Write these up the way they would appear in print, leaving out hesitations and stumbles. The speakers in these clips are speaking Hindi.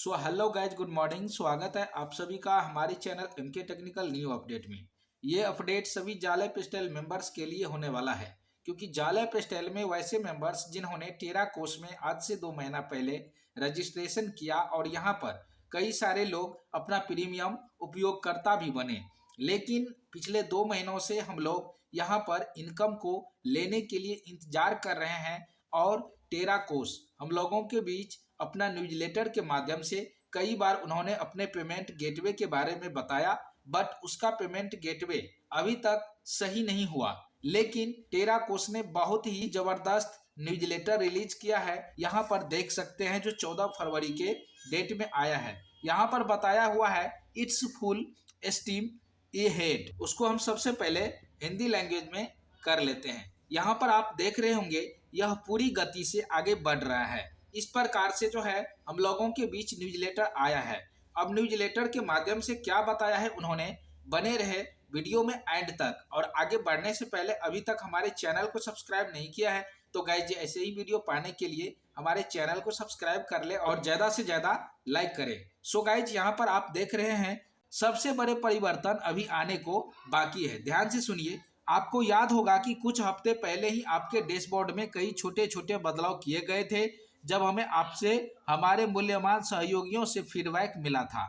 सो हेलो गाइज, गुड मॉर्निंग। स्वागत है आप सभी का हमारे channel MK technical new update में। ये अपडेट सभी जाले पेस्टल मेंबर्स के लिए होने वाला है, क्योंकि जाले पेस्टल में वैसे मेंबर्स जिन्होंने टेरा कोर्स में आज से 2 महीना पहले रजिस्ट्रेशन किया और यहाँ पर कई सारे लोग अपना प्रीमियम उपयोगकर्ता भी बने, लेकिन पिछले 2 महीनों से हम लोग यहाँ पर इनकम को लेने के लिए इंतजार कर रहे हैं। और टेरा कोर्स हम लोगों के बीच अपना न्यूज़लेटर के माध्यम से कई बार उन्होंने अपने पेमेंट गेटवे के बारे में बताया, बट उसका पेमेंट गेटवे अभी तक सही नहीं हुआ। लेकिन टेरा कोर्स ने बहुत ही जबरदस्त न्यूज़लेटर रिलीज किया है। यहाँ पर देख सकते हैं जो 14 फरवरी के डेट में आया है। यहाँ पर बताया हुआ है it's full steam A head. उसको हम सबसे पहले हिंदी लैंग्वेज में कर लेते हैं। यहाँ पर आप देख रहे होंगे यह पूरी गति से आगे बढ़ रहा है। इस प्रकार से जो है हम लोगों के बीच न्यूज़लेटर आया है। अब न्यूज़लेटर के माध्यम से क्या बताया है उन्होंने, बने रहे वीडियो में एंड तक। और आगे बढ़ने से पहले अभी तक हमारे चैनल को सब्सक्राइब नहीं किया है तो गाइज ऐसे ही वीडियो पाने के लिए हमारे चैनल को सब्सक्राइब कर ले और ज़्यादा से ज़्यादा लाइक करें। सो गाइज यहाँ पर आप देख रहे हैं सबसे बड़े परिवर्तन अभी आने को बाकी है। ध्यान से सुनिए। आपको याद होगा कि कुछ हफ्ते पहले ही आपके डैशबोर्ड में कई छोटे छोटे बदलाव किए गए थे, जब हमें आपसे हमारे मूल्यवान सहयोगियों से फीडबैक मिला था।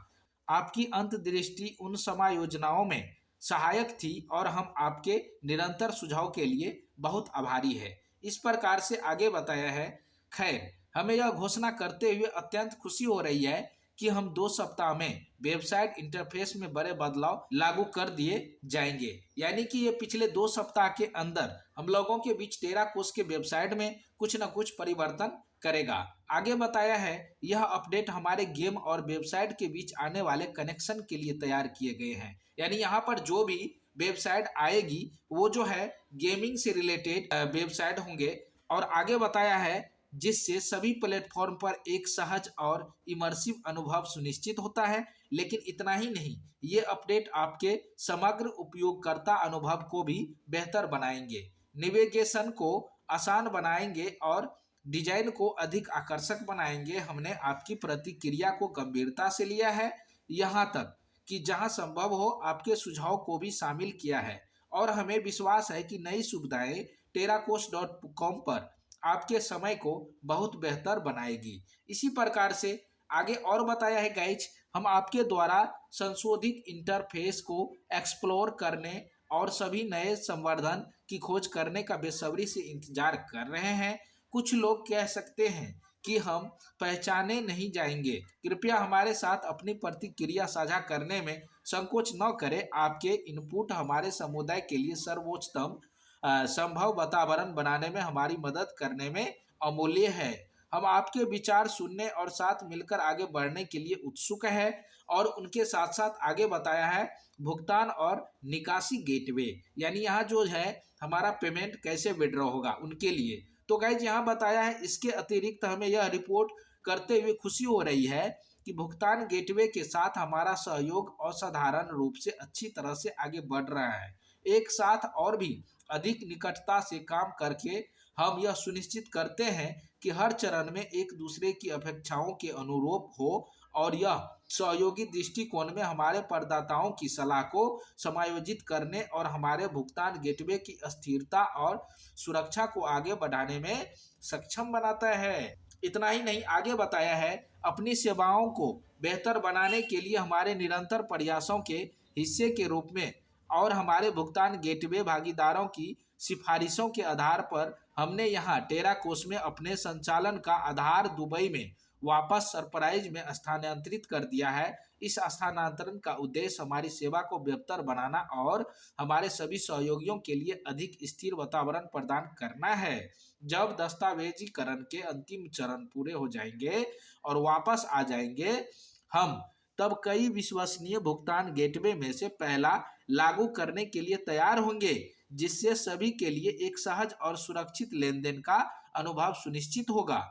आपकी अंतर्दृष्टि उन समायोजनाओं में सहायक थी और हम आपके निरंतर सुझाव के लिए बहुत आभारी है। इस प्रकार से आगे बताया है। खैर, हमें यह घोषणा करते हुए अत्यंत खुशी हो रही है कि हम 2 सप्ताह में वेबसाइट इंटरफेस में बड़े बदलाव लागू कर दिए जाएंगे। यानी कि ये पिछले 2 सप्ताह के अंदर हम लोगों के बीच टेरा कोर्स के वेबसाइट में कुछ न कुछ परिवर्तन करेगा। आगे बताया है यह अपडेट हमारे गेम और वेबसाइट के बीच आने वाले कनेक्शन के लिए तैयार किए गए हैं। यानी यहाँ पर जो भी वेबसाइट आएगी वो जो है गेमिंग से रिलेटेड वेबसाइट होंगे। और आगे बताया है जिससे सभी प्लेटफॉर्म पर एक सहज और इमर्सिव अनुभव सुनिश्चित होता है। लेकिन इतना ही नहीं, ये अपडेट आपके समग्र उपयोगकर्ता अनुभव को भी बेहतर बनाएंगे, नेविगेशन को आसान बनाएंगे और डिजाइन को अधिक आकर्षक बनाएंगे। हमने आपकी प्रतिक्रिया को गंभीरता से लिया है, यहाँ तक कि जहाँ संभव हो आपके सुझाव को भी शामिल किया है। और हमें विश्वास है कि नई सुविधाएं terracost.com पर आपके समय को बहुत बेहतर बनाएगी। इसी प्रकार से आगे और बताया है गाइज, हम आपके द्वारा संशोधित इंटरफेस को एक्सप्लोर करने और सभी नए संवर्धन की खोज करने का बेसब्री से इंतजार कर रहे हैं। कुछ लोग कह सकते हैं कि हम पहचाने नहीं जाएंगे। कृपया हमारे साथ अपनी प्रतिक्रिया साझा करने में संकोच न करें। आपके इनपुट हमारे समुदाय के लिए सर्वोत्तम संभव वातावरण बनाने में हमारी मदद करने में अमूल्य है। हम आपके विचार सुनने और साथ मिलकर आगे बढ़ने के लिए उत्सुक है। और उनके साथ साथ आगे बताया है भुगतान और निकासी गेटवे, यानी यहाँ जो है हमारा पेमेंट कैसे विड्रॉ होगा उनके लिए। तो गाइज यहाँ बताया है। इसके अतिरिक्त हमें यह रिपोर्ट करते हुए खुशी हो रही है कि भुगतान गेटवे के साथ हमारा सहयोग असाधारण रूप से अच्छी तरह से आगे बढ़ रहा है। एक साथ और भी अधिक निकटता से काम करके हम यह सुनिश्चित करते हैं कि हर चरण में एक दूसरे की अपेक्षाओं के अनुरूप हो और यह सहयोगी दृष्टिकोण में हमारे प्रदाताओं की सलाह को समायोजित करने और हमारे भुगतान गेटवे की स्थिरता और सुरक्षा को आगे बढ़ाने में सक्षम बनाता है। इतना ही नहीं, आगे बताया है अपनी सेवाओं को बेहतर बनाने के लिए हमारे निरंतर प्रयासों के हिस्से के रूप में और हमारे भुगतान गेटवे भागीदारों की सिफारिशों के आधार पर हमने यहाँ टेरा कोर्स में अपने संचालन का आधार दुबई में वापस सरप्राइज में स्थानांतरित कर दिया है। इस स्थानांतरण का उद्देश्य हमारी सेवा को बेहतर बनाना और हमारे सभी सहयोगियों के लिए अधिक स्थिर वातावरण प्रदान करना है। जब दस्तावेजीकरण के अंतिम चरण पूरे हो जाएंगे और वापस आ जाएंगे हम, तब कई विश्वसनीय भुगतान गेटवे में से पहला लागू करने के लिए तैयार होंगे, जिससे सभी के लिए एक सहज और सुरक्षित लेनदेन का अनुभव सुनिश्चित होगा।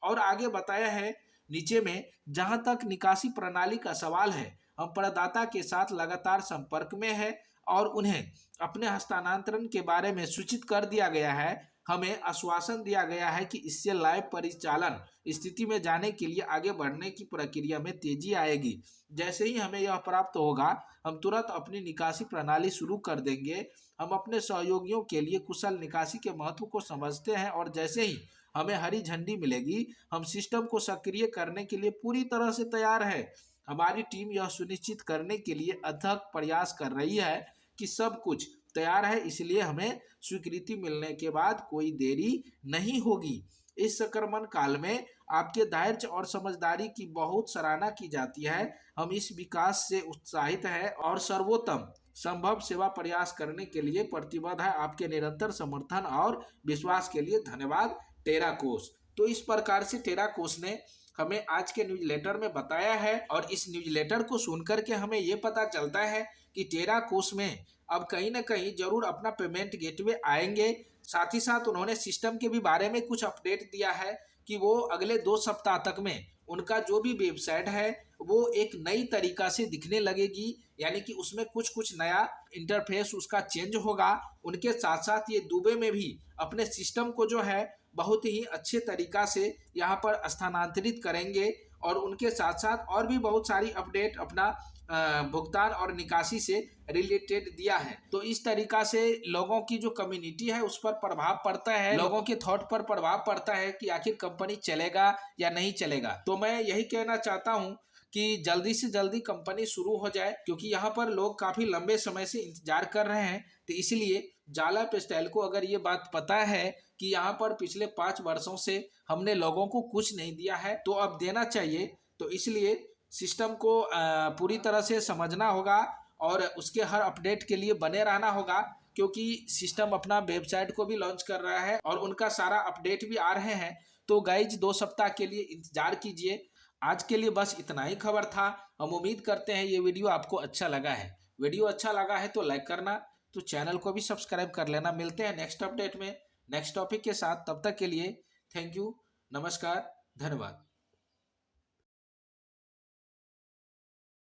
और आगे बताया है नीचे में, जहां तक निकासी प्रणाली का सवाल है, हम प्रदाता के साथ लगातार संपर्क में है और उन्हें अपने हस्तांतरण के बारे में सूचित कर दिया गया है। हमें आश्वासन दिया गया है कि इससे लाइव परिचालन स्थिति में जाने के लिए आगे बढ़ने की प्रक्रिया में तेजी आएगी। जैसे ही हमें यह प्राप्त होगा, हम तुरंत अपनी निकासी प्रणाली शुरू कर देंगे। हम अपने सहयोगियों के लिए कुशल निकासी के महत्व को समझते हैं और जैसे ही हमें हरी झंडी मिलेगी, हम सिस्टम को सक्रिय करने के लिए पूरी तरह से तैयार है। हमारी टीम यह सुनिश्चित करने के लिए अथक प्रयास कर रही है कि सब कुछ तैयार है, इसलिए हमें स्वीकृति मिलने के बाद कोई देरी नहीं होगी। इस संक्रमण काल में आपके धैर्य और समझदारी की बहुत सराहना की जाती है। हम इस विकास से उत्साहित हैं और सर्वोत्तम संभव सेवा प्रयास करने के लिए प्रतिबद्ध है। आपके निरंतर समर्थन और विश्वास के लिए धन्यवाद, टेराकोस। तो इस प्रकार से टेराकोस ने हमें आज के न्यूज़लेटर में बताया है और इस न्यूज़लेटर को सुनकर के हमें ये पता चलता है कि टेराकोस में अब कहीं ना कहीं जरूर अपना पेमेंट गेटवे आएंगे। साथ ही साथ उन्होंने सिस्टम के भी बारे में कुछ अपडेट दिया है कि वो अगले 2 सप्ताह तक में उनका जो भी वेबसाइट है वो एक नई तरीका से दिखने लगेगी, यानी कि उसमें कुछ कुछ नया इंटरफेस उसका चेंज होगा। उनके साथ साथ ये दुबई में भी अपने सिस्टम को जो है बहुत ही अच्छे तरीका से यहाँ पर स्थानांतरित करेंगे और उनके साथ साथ और भी बहुत सारी अपडेट अपना भुगतान और निकासी से रिलेटेड दिया है। तो इस तरीका से लोगों की जो कम्युनिटी है उस पर प्रभाव पड़ता है, लोगों के थॉट पर प्रभाव पड़ता है कि आखिर कंपनी चलेगा या नहीं चलेगा। तो मैं यही कहना चाहता हूँ कि जल्दी से जल्दी कंपनी शुरू हो जाए, क्योंकि यहाँ पर लोग काफी लंबे समय से इंतजार कर रहे हैं। तो इसलिए जाला पेस्टेल को अगर ये बात पता है कि यहाँ पर पिछले 5 वर्षों से हमने लोगों को कुछ नहीं दिया है तो अब देना चाहिए, तो इसलिए सिस्टम को पूरी तरह से समझना होगा और उसके हर अपडेट के लिए बने रहना होगा, क्योंकि सिस्टम अपना वेबसाइट को भी लॉन्च कर रहा है और उनका सारा अपडेट भी आ रहे हैं। तो गाइज 2 सप्ताह के लिए इंतजार कीजिए। आज के लिए बस इतना ही खबर था। हम उम्मीद करते हैं ये वीडियो आपको अच्छा लगा है। वीडियो अच्छा लगा है तो लाइक करना, तो चैनल को भी सब्सक्राइब कर लेना। मिलते हैं नेक्स्ट अपडेट में नेक्स्ट टॉपिक के साथ। तब तक के लिए थैंक यू, नमस्कार, धन्यवाद।